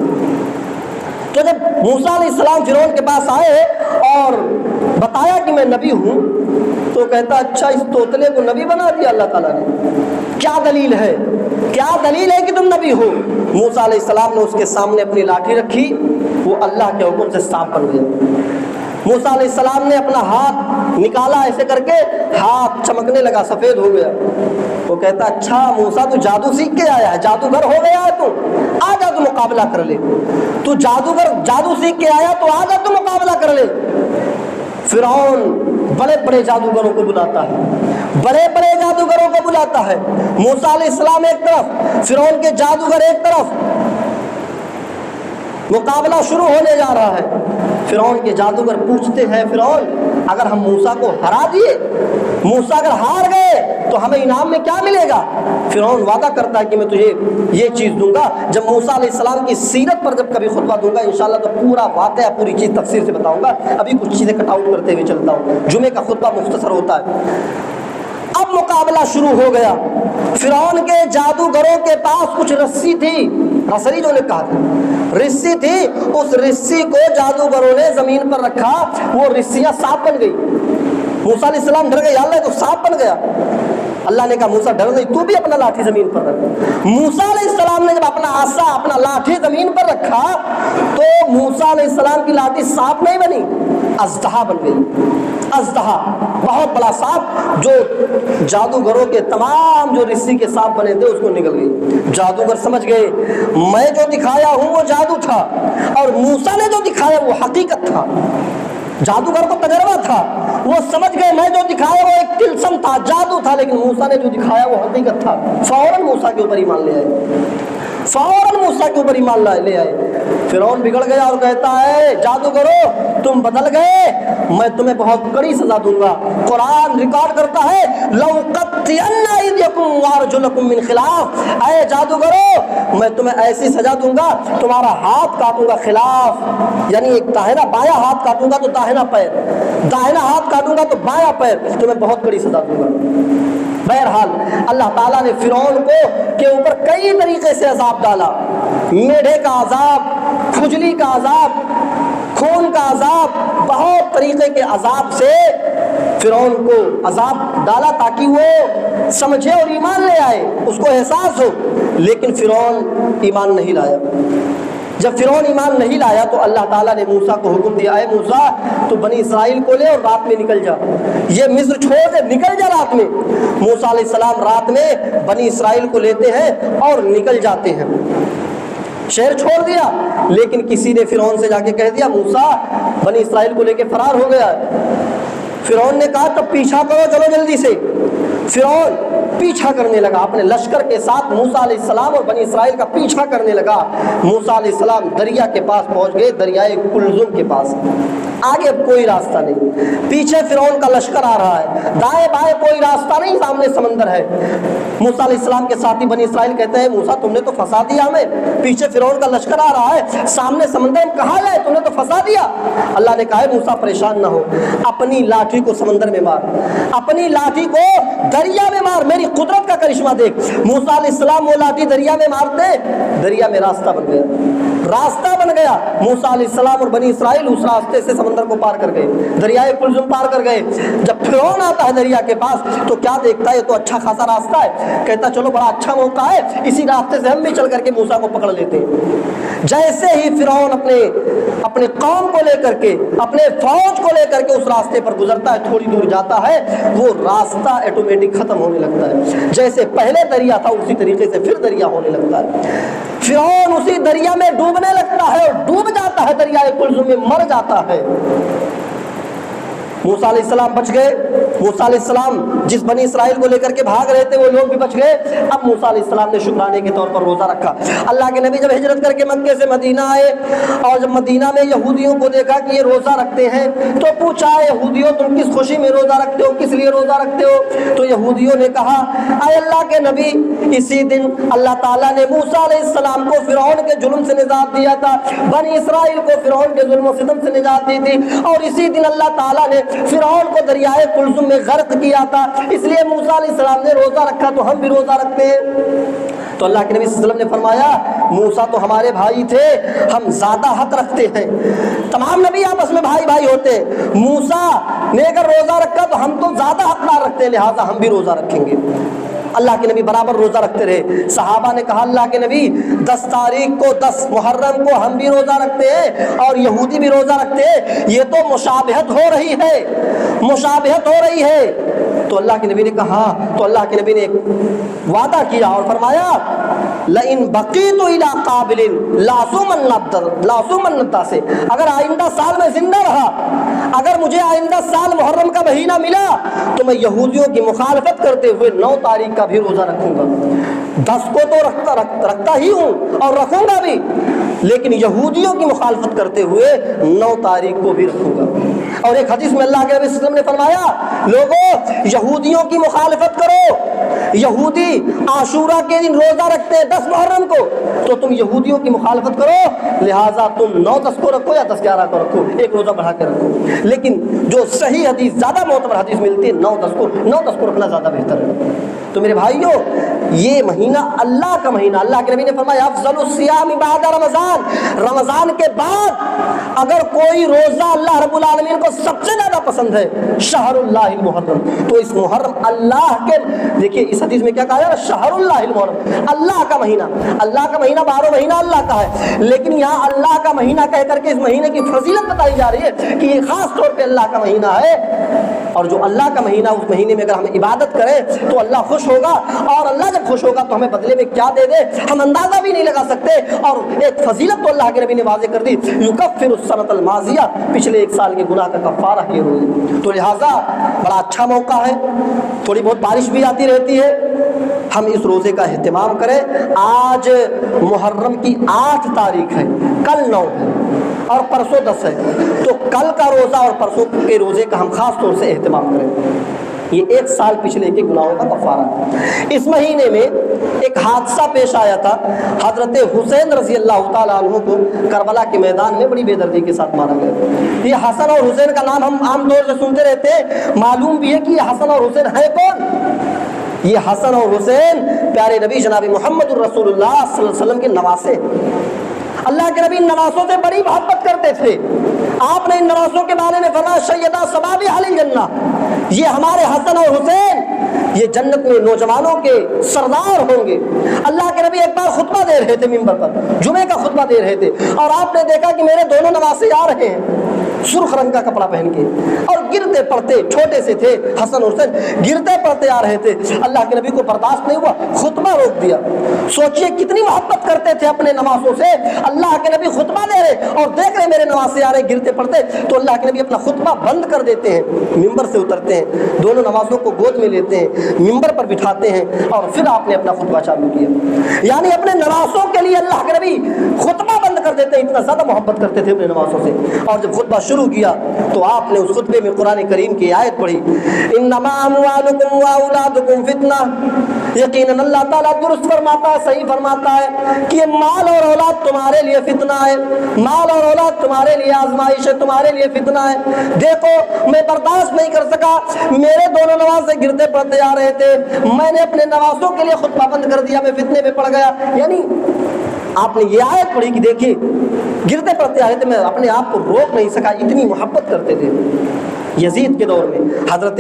تو جب موسیٰ علیہ السلام فرعون کے پاس آئے اور بتایا کہ میں نبی ہوں تو کہتا اچھا اس طوطلے کو نبی بنا دیا اللہ تعالیٰ نے، کیا دلیل ہے، کیا دلیل ہے کہ تم نبی ہو؟ موسیٰ علیہ السلام نے اس کے سامنے اپنی لاٹھی رکھی، وہ اللہ کے حکم سے سانپ بن گیا۔ موسیٰ علیہ السلام نے اپنا ہاتھ نکالا ایسے کر کے، ہاتھ چمکنے لگا، سفید ہو گیا۔ وہ کہتا اچھا موسیٰ تو جادو سیکھ کے آیا ہے، جادوگر ہو گیا ہے تو آ جا تو مقابلہ کر لے، تو جادو سیکھ کے آیا تو آ جا تو مقابلہ کر لے۔ فرعون بڑے بڑے جادوگروں کو بلاتا ہے، بڑے بڑے جادوگروں کو بلاتا ہے، موسیٰ علیہ السلام ایک طرف، فرعون کے جادوگر ایک طرف۔ مقابلہ شروع ہونے جا رہا ہے۔ فرعون کے جادوگر پوچھتے ہیں فرعون اگر ہم موسیٰ کو ہرا دیے، موسیٰ اگر ہار گئے تو ہمیں انعام میں کیا ملے گا؟ فرعون وعدہ کرتا ہے کہ میں تجھے یہ چیز دوں گا۔ جب موسیٰ علیہ السلام کی سیرت پر جب کبھی خطبہ دوں گا انشاءاللہ تو پورا واقعہ پوری چیز تفصیل سے بتاؤں گا، ابھی کچھ چیزیں کٹ آؤٹ کرتے ہوئے چلتا ہوں، جمعے کا خطبہ مختصر ہوتا ہے۔ اب مقابلہ شروع ہو گیا۔ فرعون کے جادوگروں کے پاس کچھ رسی تھی، رسری جو نے کہا تھا، رسی تھی، اس رسی کو جادوگروں نے زمین پر رکھا، وہ رسیاں سانپ بن گئی۔ موسیٰ علیہ السلام ڈر گئے، یا اللہ تو سانپ بن گیا۔ اللہ نے کہا موسیٰ ڈر نہیں، تو بھی اپنا لاٹھی زمین پر رکھ۔ موسیٰ علیہ السلام نے جب اپنا عصا، اپنا لاٹھی زمین پر رکھا تو موسیٰ علیہ السلام کی لاٹھی سانپ نہیں بنی، اژدہا بن گئی۔ اژدہا بہت بڑا سانپ جو جادوگروں کے تمام جو رسی کے سانپ بنے تھے اس کو نکل گئی۔ جادوگر سمجھ گئے میں جو دکھایا ہوں وہ جادو تھا اور موسیٰ نے جو دکھایا وہ حقیقت تھا۔ جادوگر کو تجربہ تھا، وہ سمجھ گئے میں جو دکھایا وہ ایک طلسم تھا، جادو تھا، لیکن موسیٰ نے جو دکھایا وہ حقیقت تھا۔ فوراً موسیٰ کے اوپر ایمان لے آئے، فوراً موسیٰ کے اوپر ایمان لے آئے۔ فرعون بگڑ گیا اور کہتا ہے جادوگرو تم بدل گئے، میں تمہیں بہت کڑی سزا دوں گا۔ قرآن ریکارڈ کرتا ہے لَأُقَطِّعَنَّ أَيْدِيَكُمْ وَأَرْجُلَكُمْ مِنْ خِلَافٍ، اے جادوگرو میں تمہیں ایسی سزا دوں گا تمہارا ہاتھ کاٹوں گا خلاف، یعنی ایک داہنا بایاں ہاتھ کاٹوں گا تو داہنا پیر، داہنا ہاتھ کاٹوں گا تو بایاں پیر، تمہیں بہت بڑی سزا دوں گا۔ بہرحال اللہ تعالیٰ نے فرعون کو کے اوپر کئی طریقے سے عذاب ڈالا، میڈھے کا عذاب، کھجلی کا عذاب، خون کا عذاب، بہت طریقے کے عذاب سے فرعون کو عذاب ڈالا تاکہ وہ سمجھے اور ایمان لے آئے، اس کو احساس ہو، لیکن فرعون ایمان نہیں لایا۔ جب فرعون ایمان نہیں لایا تو اللہ تعالیٰ نے موسیٰ کو حکم دیا اے موسیٰ تو بنی اسرائیل کو لے اور رات میں نکل جا، یہ مصر چھوڑ دے، نکل جا رات میں۔ موسیٰ علیہ السلام رات میں بنی اسرائیل کو لیتے ہیں اور نکل جاتے ہیں، شہر چھوڑ دیا، لیکن کسی نے فرعون سے جا کے کہہ دیا موسیٰ بنی اسرائیل کو لے کے فرار ہو گیا۔ فرعون نے کہا تب پیچھا کرو، چلو جلدی سے۔ فرعون پیچھا کرنے لگا اپنے لشکر کے ساتھ، موسیٰ علیہ السلام اور بنی اسرائیل کا پیچھا کرنے لگا۔ موسیٰ علیہ السلام دریا کے پاس پہنچ گئے، دریائے کلزم کے پاس، آگے اب کوئی راستہ نہیں، پیچھے فرعون کا لشکر آ رہا ہے، دائیں بائیں کوئی راستہ نہیں، سامنے سمندر ہے۔ موسیٰ علیہ السلام کے ساتھی بنی اسرائیل کہتے ہیں موسیٰ تم نے تو پھنسا دیا ہمیں، پیچھے فرعون کا لشکر آ رہا ہے، سامنے سمندر، ہم کہاں جائے، تم نے تو پھنسا دیا۔ اللہ نے کہا ہے موسیٰ پریشان نہ ہو، اپنی لاٹھی کو سمندر میں مار، اپنی لاٹھی کو دریا میں مار، میری قدرت کا کرشمہ دیکھ۔ موسیٰ علیہ السلام وہ لاٹھی دریا میں مارتے، دریا میں راستہ بن گیا، راستہ بن گیا۔ موسیٰ علیہ السلام اور بنی اسرائیل اس راستے سے سمندر کو پار کر گئے، دریائے کلزم پار کر گئے۔ جب فرعون آتا ہے دریا کے پاس تو کیا دیکھتا ہے، یہ تو اچھا خاصا راستہ ہے، کہتا چلو بڑا اچھا موقع ہے، اسی راستے سے ہم بھی چل کر کے موسیٰ کو پکڑ لیتے ہیں۔ جیسے ہی فرعون اپنے قوم کو لے کر کے، اپنے فوج کو لے کر کے اس راستے پر گزرتا ہے، تھوڑی دور جاتا ہے، وہ راستہ آٹومیٹک ختم ہونے لگتا ہے، جیسے پہلے دریا تھا اسی طریقے سے پھر دریا ہونے لگتا ہے۔ فرعون اسی دریا میں ڈوبنے لگتا ہے اور ڈوب جاتا ہے، دریائے کلزم میں مر جاتا ہے۔ موسیٰ علیہ السلام بچ گئے، موسیٰ علیہ السلام جس بنی اسرائیل کو لے کر کے بھاگ رہے تھے وہ لوگ بھی بچ گئے۔ اب موسیٰ علیہ السلام نے شکرانے کے طور پر روزہ رکھا۔ اللہ کے نبی جب ہجرت کر کے مکے سے مدینہ آئے اور جب مدینہ میں یہودیوں کو دیکھا کہ یہ روزہ رکھتے ہیں تو پوچھا یہودیوں تم کس خوشی میں روزہ رکھتے ہو، کس لیے روزہ رکھتے ہو؟ تو یہودیوں نے کہا اے اللہ کے نبی اسی دن اللہ تعالیٰ نے موسیٰ علیہ السلام کو فرعون کے ظلم سے نجات دیا تھا، بنی اسرائیل کو فرعون کے ظلم و ستم سے نجات دی تھی، اور اسی دن اللہ تعالیٰ نے فرعون کو دریائے کلزم میں غرق کیا تھا، اس لیے موسیٰ علیہ السلام نے روزہ رکھا تو ہم بھی روزہ رکھتے ہیں۔ تو اللہ کے نبی صلی اللہ علیہ وسلم نے فرمایا موسیٰ تو ہمارے بھائی تھے، ہم زیادہ حق رکھتے ہیں، تمام نبی آپس میں بھائی بھائی ہوتے ہیں، موسیٰ نے اگر روزہ رکھا تو ہم تو زیادہ حقدار رکھتے ہیں، لہٰذا ہم بھی روزہ رکھیں گے۔ اللہ کے نبی برابر روزہ رکھتے رہے۔ صحابہ نے کہا اللہ کے نبی 10 تاریخ کو 10 محرم کو ہم بھی روزہ رکھتے ہیں اور یہودی بھی روزہ رکھتے ہیں، یہ تو مشابہت ہو رہی ہے، مشابہت ہو رہی ہے۔ تو اللہ کے نبی نے کہا، تو اللہ کے نبی نے ایک وعدہ کیا اور فرمایا لئن بقیت الی قابل لاسومن سے، اگر آئندہ سال میں زندہ رہا، اگر مجھے آئندہ سال محرم کا مہینہ ملا تو میں یہودیوں کی مخالفت کرتے ہوئے 9 تاریخ کا بھی روزہ رکھوں گا۔ 10 کو تو رکھتا ہی ہوں اور رکھوں گا بھی، لیکن یہودیوں کی مخالفت کرتے ہوئے 9 تاریخ کو بھی رکھوں گا۔ اور ایک حدیث میں اللہ کے نبی صلی اللہ علیہ وسلم نے فرمایا، لوگوں یہودیوں کی مخالفت کرو، یہودی عاشورہ کے دن روزہ رکھتے ہیں 10 محرم کو، تو تم یہودیوں کی مخالفت کرو، لہٰذا تم 9-10 کو رکھو یا 10-11 کو رکھو، ایک روزہ بڑھا کے رکھو۔ لیکن جو صحیح حدیث، زیادہ معتبر حدیث ملتی ہے 9-10 کو رکھنا زیادہ بہتر ہے۔ تو میرے بھائیوں، یہ مہینہ اللہ کا مہینہ، اللہ کے نبی نے فرمایا افضل الصیام بعد رمضان، رمضان کے بعد اگر کوئی روزہ اللہ رب العالمین کو سب سے زیادہ پسند ہے شہر اللہ المحرم، تو اس محرم اللہ کے، دیکھیے اس حدیث میں کیا کہا ہے، شہر اللہ المحرم، اللہ کا مہینہ، اللہ کا مہینہ 12 مہینہ اللہ کا ہے، لیکن یہاں اللہ کا مہینہ کہہ کر کے اس مہینے کی فضیلت بتائی جا رہی ہے کہ یہ خاص طور پہ اللہ کا مہینہ ہے، اور جو اللہ کا مہینہ، اس مہینے میں اگر ہم عبادت کریں تو اللہ خوش ہوگا، اور اللہ جب خوش ہوگا تو ہمیں بدلے میں کیا دے دے ہم اندازہ بھی نہیں لگا سکتے۔ اور ایک فضیلت تو اللہ کے نبی نے واضح کر دی، یکفر السنۃ الماضیہ، پچھلے 1 سال کے گناہ کا کفارہ یہ روزے۔ تو لہٰذا بڑا اچھا موقع ہے، تھوڑی بہت بارش بھی آتی رہتی ہے، ہم اس روزے کا اہتمام کریں۔ آج محرم کی 8 تاریخ ہے، کل 9 ہے اور پرسوں 10 ہے، تو کل کا روزہ اور پرسوں کے روزے کا ہم خاص طور سے اہتمام کریں۔ یہ 1 سال پچھلے کے گناہوں کا کفارہ ہے۔ اس مہینے میں ایک حادثہ پیش آیا تھا، حضرت حسین رضی اللہ تعالیٰ عنہ کو کربلا کے میدان میں بڑی بے دردی کے ساتھ مارا گیا۔ یہ حسن اور حسین کا نام ہم عام طور سے سنتے رہتے ہیں، معلوم بھی ہے کہ یہ حسن اور حسین ہے کون؟ یہ حسن اور حسین پیارے نبی جناب محمد الرسول اللہ صلی اللہ علیہ وسلم کے نواسے، اللہ کے نبی ان نواسوں سے بڑی محبت کرتے تھے۔ آپ نے ان نواسوں کے بارے میں فرمایا سیدہ شباب اہل الجنہ، یہ ہمارے حسن اور حسین یہ جنت میں نوجوانوں کے سردار ہوں گے۔ اللہ کے نبی ایک بار خطبہ دے رہے تھے ممبر پر، جمعے کا خطبہ دے رہے تھے، اور آپ نے دیکھا کہ میرے دونوں نواسے آ رہے ہیں سرخ رنگ کا کپڑا پہن کے، اور گرتے پڑتے، چھوٹے سے تھے حسن حسین، گرتے پڑتے آ رہے تھے۔ اللہ کے نبی کو برداشت نہیں ہوا، خطبہ روک دیا۔ سوچئے کتنی محبت کرتے تھے اپنے نواسوں سے، اللہ کے نبی خطبہ دے رہے اور دیکھ رہے میرے نواسے آ رہے گرتے پڑتے، تو اللہ کے نبی اپنا خطبہ بند کر دیتے ہیں، ممبر سے اترتے ہیں، دونوں نواسوں کو گود میں لیتے ہیں، ممبر پر بٹھاتے ہیں، اور پھر آپ نے اپنا خطبہ چالو کیا۔ یعنی اپنے نواسوں کے لیے اللہ کے نبی خطبہ بند کر دیتے ہیں، اتنا زیادہ محبت کرتے تھے اپنے نواسوں سے۔ اور جب خطبہ شروع کیا تو آپ نے اس خطبے میں قرآن کریم کی آیت پڑھی، انما اموالکم واولادکم فتنہ، یقیناً اللہ تعالیٰ درست فرماتا ہے، صحیح فرماتا ہے کہ یہ مال اور اولاد تمہارے لیے فتنہ ہے، مال اور اولاد تمہارے لیے آزمائش ہے، تمہارے لیے فتنہ ہے۔ دیکھو میں برداشت نہیں کر سکا، میرے دونوں نواسے گرتے پڑتے آ رہے تھے، میں نے اپنے نواسوں کے لیے خطبہ بند کر دیا، میں فتنے میں پڑ گیا۔ یعنی آپ نے یہ آیت پڑھی کہ دیکھیے گرتے پڑتے آ رہے تھے، میں اپنے آپ کو روک نہیں سکا، اتنی محبت کرتے تھے۔ یزید کے دور میں حضرت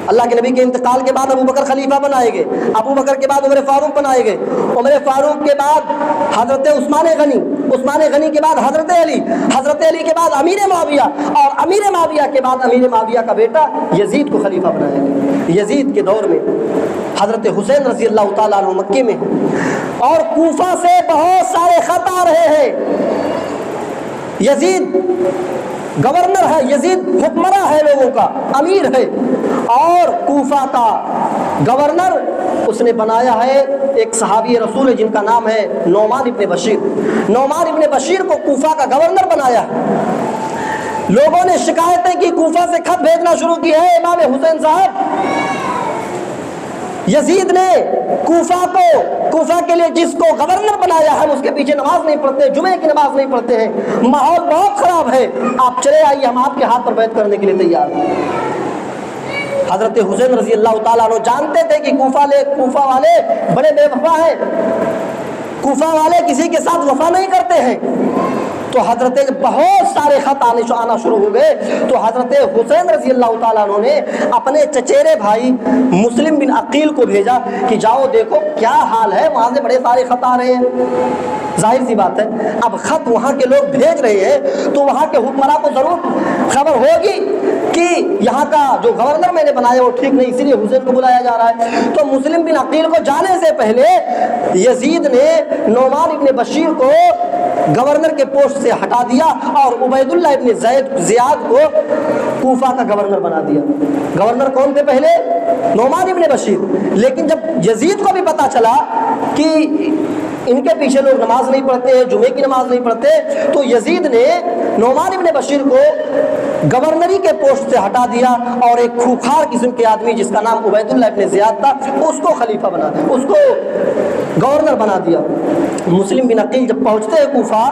اللہ کے نبی کے انتقال کے بعد ابو بکر خلیفہ بنائے گئے، ابو بکر کے بعد عمر فاروق بنائے گئے، عمر فاروق کے بعد حضرت عثمان غنی، عثمان غنی کے بعد حضرت علی، حضرت علی کے بعد امیر معاویہ، اور امیر معاویہ کے بعد امیر معاویہ کا بیٹا یزید کو خلیفہ بنایا گیا۔ یزید کے دور میں حضرت حسین رضی اللہ تعالیٰ عنہ مکے میں اور کوفہ سے بہت سارے خط آ رہے ہیں۔ یزید گورنر ہے، یزید حکمراں ہے، لوگوں کا امیر ہے، اور کوفہ کا گورنر اس نے بنایا ہے ایک صحابی رسول جن کا نام ہے نعمان ابن بشیر۔ نعمان ابن بشیر کو کوفہ کا گورنر بنایا۔ لوگوں نے شکایتیں کی، کوفہ سے خط بھیجنا شروع کی ہے، امام حسین صاحب یزید نے کوفہ کے لیے جس کو گورنر بنایا ہے اس کے پیچھے نماز نہیں پڑھتے، جمعے کی نماز نہیں پڑھتے ہیں، ماحول بہت خراب ہے، آپ چلے آئیے، ہم آپ کے ہاتھ پر بیعت کرنے کے لیے تیار ہیں۔ حضرت حسین رضی اللہ تعالیٰ عنہ جانتے تھے کہ کوفہ والے بڑے بے وفا ہیں، کوفہ والے کسی کے ساتھ وفا نہیں کرتے ہیں، تو حضرت بہت سارے خط آنا شروع ہو گئے، تو حضرت حسین رضی اللہ تعالیٰ عنہ نے اپنے چچیرے بھائی مسلم بن عقیل کو بھیجا کہ جاؤ دیکھو کیا حال ہے، وہاں سے بڑے سارے خط آ رہے ہیں۔ ظاہر سی بات ہے اب خط وہاں کے لوگ بھیج رہے ہیں تو وہاں کے حکمراں کو ضرور خبر ہوگی کہ یہاں کا جو گورنر میں نے بنایا وہ ٹھیک نہیں، اسی لیے حسین کو بلایا جا رہا ہے۔ تو مسلم بن عقیل کو جانے سے پہلے یزید نے نعمان ابن بشیر کو گورنر کے پوسٹ سے ہٹا دیا اور عبید اللہ ابن زیاد کو کوفہ کا گورنر بنا دیا۔ گورنر کون تھے پہلے؟ نعمان ابن بشیر۔ لیکن جب یزید کو بھی پتا چلا کہ ان کے پیچھے لوگ نماز نہیں پڑھتے ہیں، جمعے کی نماز نہیں پڑھتے، تو یزید نے نعمان ابن بشیر کو گورنری کے پوسٹ سے ہٹا دیا اور ایک خوخار قسم کے آدمی جس کا نام عبید اللہ ابن زیاد تھا اس کو خلیفہ بنا دیا، اس کو گورنر بنا دیا۔ مسلم بن عقیل جب پہنچتے ہیں کوفہ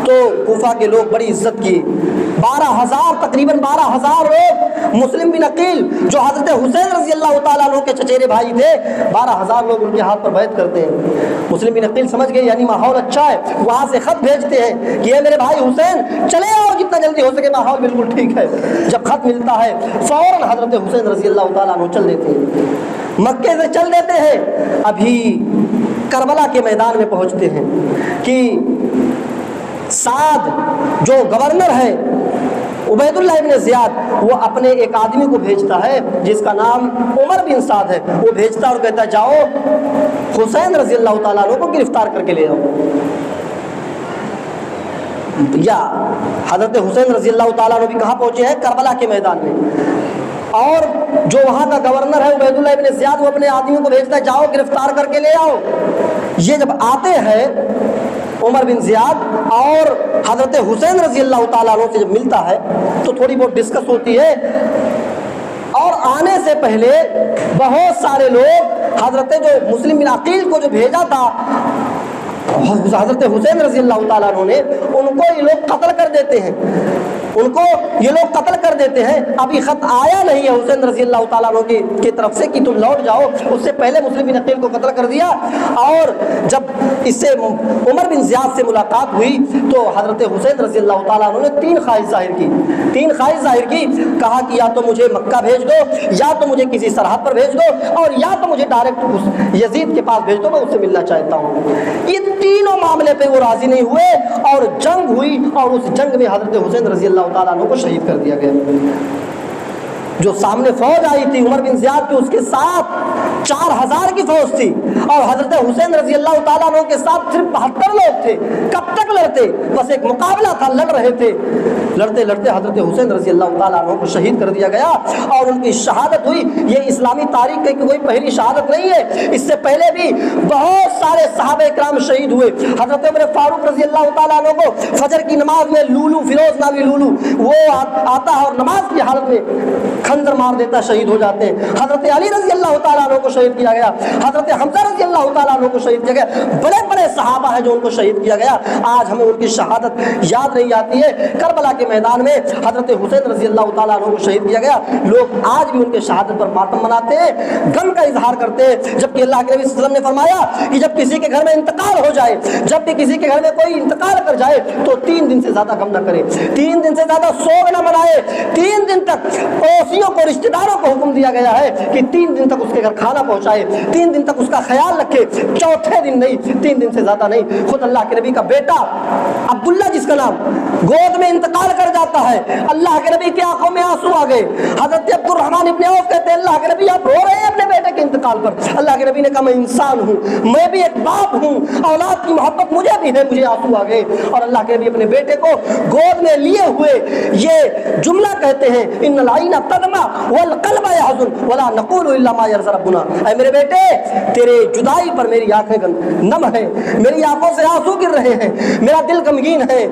تو کوفہ کے لوگ بڑی عزت کی، 12,000 تقریباً 12,000 لوگ مسلم بن عقیل جو حضرت حسین رضی اللہ تعالیٰ عنہ کے چچیرے بھائی تھے، 12,000 لوگ ان کے ہاتھ پر بیعت کرتے ہیں۔ مسلم بن عقیل سمجھ گئے یعنی ماحول اچھا ہے، وہاں سے خط بھیجتے ہیں کہ یہ میرے بھائی حسین چلے آؤ جتنا جلدی ہو سکے، ماحول بالکل ٹھیک ہے۔ جب خط ملتا ہے فوراً حضرت حسین رضی اللہ تعالیٰ عنہ چل دیتے ہیں، مکے سے چل دیتے ہیں۔ ابھی کربلا کے میدان میں پہنچتے ہیں کہ سعد جو گورنر ہے عبید اللہ ابن زیاد وہ اپنے ایک آدمی کو بھیجتا ہے جس کا نام عمر بن سعد ہے، وہ بھیجتا اور کہتا جاؤ حسین رضی اللہ تعالیٰ عنہ کو گرفتار کر کے لے آؤ۔ یا حضرت حسین رضی اللہ تعالیٰ عنہ بھی کہاں پہنچے ہیں؟ کربلا کے میدان میں، اور جو وہاں کا گورنر ہے عبید اللہ ابن زیاد وہ اپنے آدمیوں کو بھیجتا ہے جاؤ گرفتار کر کے لے آؤ۔ یہ جب آتے ہیں عمر بن زیاد اور حضرت حسین رضی اللہ تعالیٰ عنہ سے جب ملتا ہے تو تھوڑی بہت ڈسکس ہوتی ہے، اور آنے سے پہلے بہت سارے لوگ حضرت جو مسلم بن عقیل کو جو بھیجا تھا حضرت حسین رضی اللہ تعالیٰ عنہ نے، ان کو یہ لوگ قتل کر دیتے ہیں، ان کو یہ لوگ قتل کر دیتے ہیں۔ ابھی خط آیا نہیں ہے حسین رضی اللہ تعالیٰ عنہ کی طرف سے کہ تم لوٹ جاؤ، اس سے پہلے مسلم بن عقیل کو قتل کر دیا۔ اور جب اس سے عمر بن زیاد سے ملاقات ہوئی تو حضرت حسین رضی اللہ تعالیٰ عنہ نے تین خواہش ظاہر کی، کہا کہ یا تو مجھے مکہ بھیج دو، یا تو مجھے کسی سرحد پر بھیج دو، اور یا تو مجھے ڈائریکٹ یزید کے پاس بھیج دو، میں اس سے ملنا چاہتا ہوں۔ یہ تینوں معاملے پہ وہ راضی نہیں ہوئے اور جنگ ہوئی، اور اس جنگ میں حضرت حسین رضی اللہ تعالیٰ عنہ کو شہید کر دیا گیا۔ جو سامنے فوج آئی تھی عمر بن زیاد کی، اس کے ساتھ 4,000 کی فوج تھی، اور حضرت حسین رضی اللہ تعالیٰ عنہ کے ساتھ صرف 72 لوگ تھے۔ کب تک لڑتے؟ بس ایک مقابلہ تھا، لڑ رہے تھے، لڑتے لڑتے حضرت حسین رضی اللہ تعالیٰ عنہ کو شہید کر دیا گیا اور ان کی شہادت ہوئی۔ یہ اسلامی تاریخ کی کوئی پہلی شہادت نہیں ہے، اس سے پہلے بھی بہت سارے صحابہ کرام شہید ہوئے۔ حضرت عمر فاروق رضی اللہ تعالیٰ عنہ کو فجر کی نماز میں لولو، فیروز نامی لولو وہ آتا ہے اور نماز کی حالت میں خنجر مار دیتا، شہید ہو جاتے ہیں۔ حضرت علی رضی اللہ تعالیٰ عنہ کو شہید کیا گیا، حضرت حمزہ رضی اللہ تعالیٰ عنہ کو شہید کیا گیا۔ بڑے بڑے صحابہ ہیں جو ان کو شہید کیا گیا، آج ہمیں ان کی شہادت یاد نہیں آتی ہے۔ کربلا کے میدان میں حضرت حسین رضی اللہ تعالیٰ عنہ کو شہید کیا گیا، لوگ آج بھی ان کے شہادت پر ماتم مناتے ہیں، غم کا اظہار کرتے ہیں، جبکہ اللہ کے نبی صلی اللہ علیہ وسلم نے فرمایا کہ جب کسی کے گھر میں انتقال ہو جائے، جب بھی کسی کے گھر میں کوئی انتقال کر جائے تو 3 دن سے زیادہ غم نہ کرے، 3 دن سے زیادہ سوگ نہ منائے، 3 دن تک پڑوسیوں کو، رشتہ داروں کو حکم دیا گیا ہے کہ 3 دن تک اس کے گھر کھانا پہنچائے، 3 دن تک اس کا خیال رکھے، چوتھے دن نہیں، 3 دن سے زیادہ نہیں۔ خود اللہ کے نبی کا بیٹا عبداللہ جس کا نام گود میں انتقال کر جاتا ہے، اللہ کے نبی کی آنکھوں میں آنسو آ گئے۔ حضرت عبد الرحمن ابن عوف کہتے ہیں اللہ کے نبی آپ رو رہے ہیں اپنے بیٹے کے انتقال پر؟ اللہ کے نبی نے کہا میں انسان ہوں، میں بھی ایک باپ ہوں، اولاد کی محبت مجھے بھی ہے، مجھے آنسو آ گئے۔ اور اللہ کے نبی اپنے بیٹے کو گود میں لیے ہوئے یہ جملہ کہتے ہیں ان العین تدمع والقلب یحزن ولا نقول الا ما يرضى ربنا، اے میرے بیٹے تیرے جدائی پر میری آنکھیں نم ہیں، میری آنکھوں سے آنسو گر رہے ہیں، میرا دل غمگین ہے،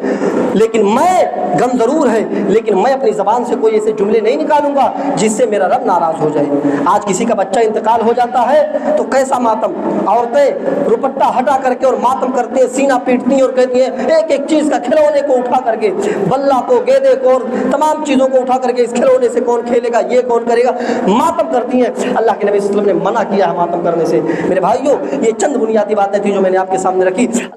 لیکن میں غم ضرور ہے، لیکن میں اپنی زبان سے کوئی ایسے جملے نہیں نکالوں گا جس سے میرا رب ناراض ہو جائے۔ آج کسی کا بچہ انتقال ہو جاتا ہے تو کیسا ماتم، عورتیں دوپٹہ ہٹا کر کے اور ماتم کرتی ہیں، سینہ پیٹتی ہیں اور کہتی ہیں ایک ایک چیز کا کھلونے کو اٹھا کر کے، بلہ کو، گیدے کو اور تمام چیزوں کو اٹھا کر کے اس کھلونے سے کون کھیلے گا، یہ کون کرے گا، ماتم کرتی ہیں۔ اللہ کے نبی صلی اللہ علیہ وسلم نے منع کیا ہے ماتم کرنے سے۔ میرے بھائیوں یہ چند بنیادی باتیں تھیں جو میں نے آپ کے سامنے رکھی۔